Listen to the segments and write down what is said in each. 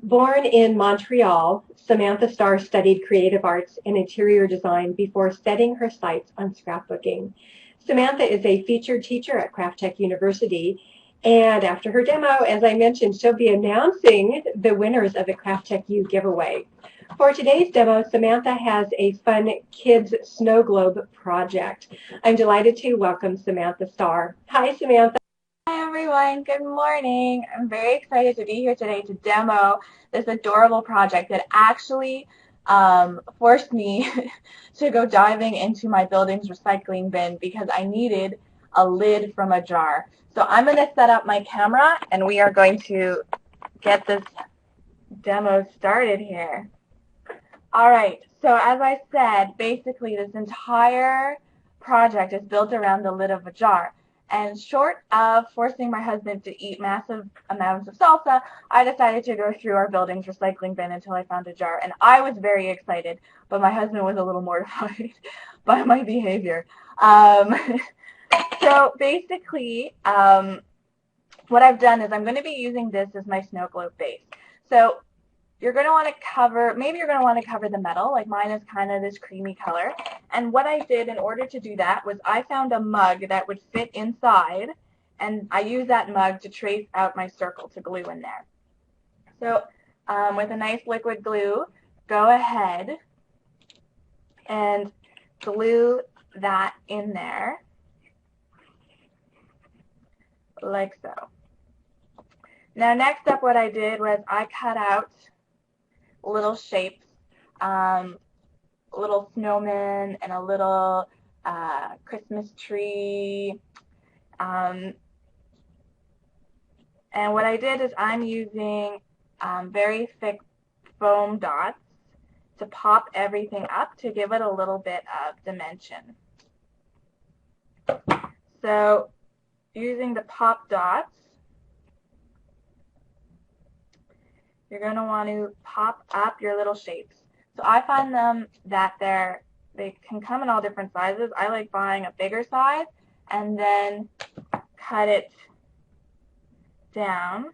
Born in Montreal, Samantha Starr studied creative arts and interior design before setting her sights on scrapbooking. Samantha is a featured teacher at Craft Tech University, and after her demo, as I mentioned, she'll be announcing the winners of the Craft Tech U giveaway. For today's demo, Samantha has a fun kids snow globe project. I'm delighted to welcome Samantha Starr. Hi, Samantha. Hi everyone, good morning. I'm very excited to be here today to demo this adorable project that actually forced me to go diving into my building's recycling bin because I needed a lid from a jar. So I'm going to set up my camera and we are going to get this demo started here. Alright, so as I said, basically this entire project is built around the lid of a jar. And short of forcing my husband to eat massive amounts of salsa, I decided to go through our building's recycling bin until I found a jar. And I was very excited, but my husband was a little mortified by my behavior. So basically, what I've done is I'm going to be using this as my snow globe base. So you're going to want to cover, maybe you're going to want to cover the metal, like mine is kind of this creamy color. And what I did in order to do that was I found a mug that would fit inside, and I used that mug to trace out my circle to glue in there. So with a nice liquid glue, go ahead and glue that in there, like so. Now next up what I did was I cut out little shapes, little snowman and a little Christmas tree. And what I did is I'm using very thick foam dots to pop everything up to give it a little bit of dimension. So using the pop dots, you're going to want to pop up your little shapes. So I find them that they can come in all different sizes. I like buying a bigger size and then cut it down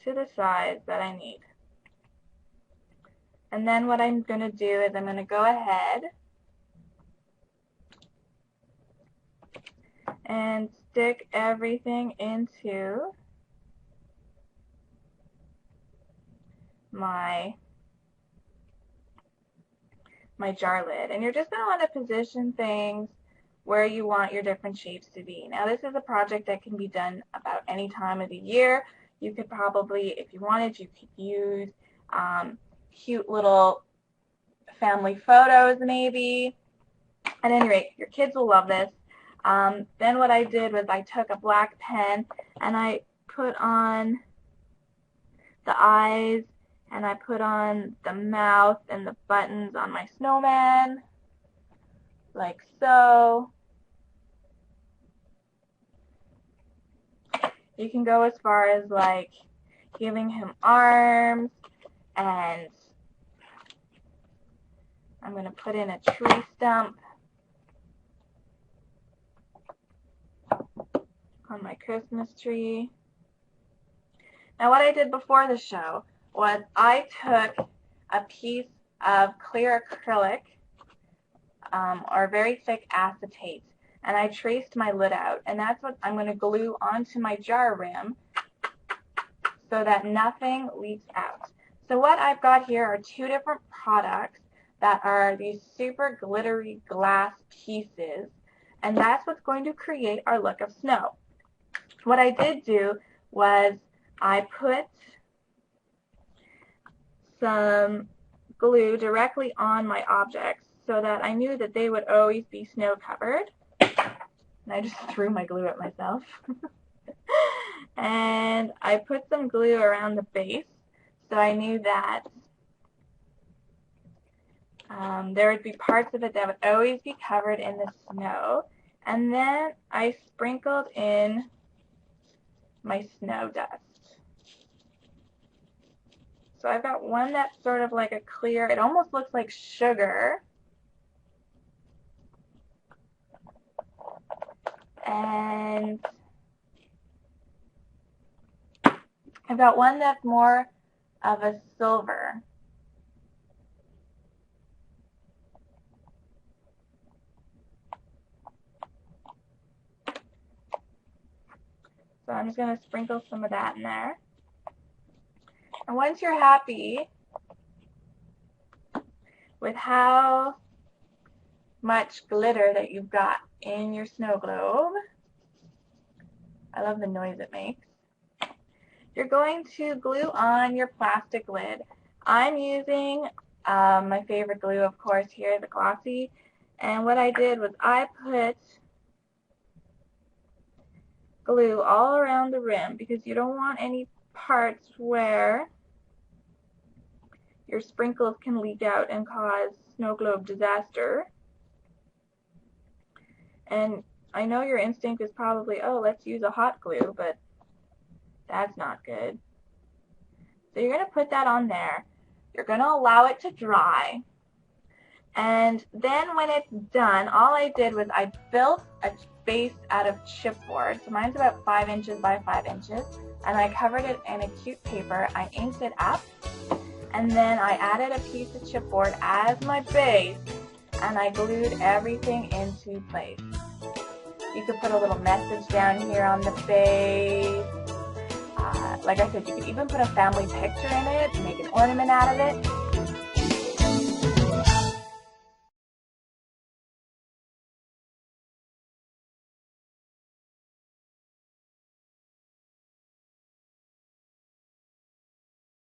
to the size that I need. And then what I'm going to do is I'm going to go ahead and stick everything into my jar lid. And you're just going to want to position things where you want your different shapes to be. Now this is a project that can be done about any time of the year. You could probably, if you wanted, you could use cute little family photos maybe. At any rate, your kids will love this. Then what I did was I took a black pen and I put on the eyes and I put on the mouth and the buttons on my snowman, like so. You can go as far as like giving him arms, and I'm going to put in a tree stump on my Christmas tree. Now what I did before the show was I took a piece of clear acrylic or very thick acetate and I traced my lid out, and that's what I'm going to glue onto my jar rim so that nothing leaks out. So what I've got here are two different products that are these super glittery glass pieces, and that's what's going to create our look of snow. What I did do was I put some glue directly on my objects so that I knew that they would always be snow covered. And I just threw my glue at myself. And I put some glue around the base so I knew that there would be parts of it that would always be covered in the snow. And then I sprinkled in my snow dust. So I've got one that's sort of like a clear, it almost looks like sugar. And I've got one that's more of a silver. So I'm just going to sprinkle some of that in there. And once you're happy with how much glitter that you've got in your snow globe, I love the noise it makes, you're going to glue on your plastic lid. I'm using my favorite glue, of course, here, the glossy. And what I did was I put glue all around the rim because you don't want any parts where your sprinkles can leak out and cause snow globe disaster. And I know your instinct is probably, oh, let's use a hot glue, but that's not good. So you're going to put that on there. You're going to allow it to dry. And then when it's done, all I did was I built a base out of chipboard. So mine's about 5 inches by 5 inches. And I covered it in a cute paper. I inked it up. And then I added a piece of chipboard as my base. And I glued everything into place. You could put a little message down here on the base. Like I said, you could even put a family picture in it, make an ornament out of it.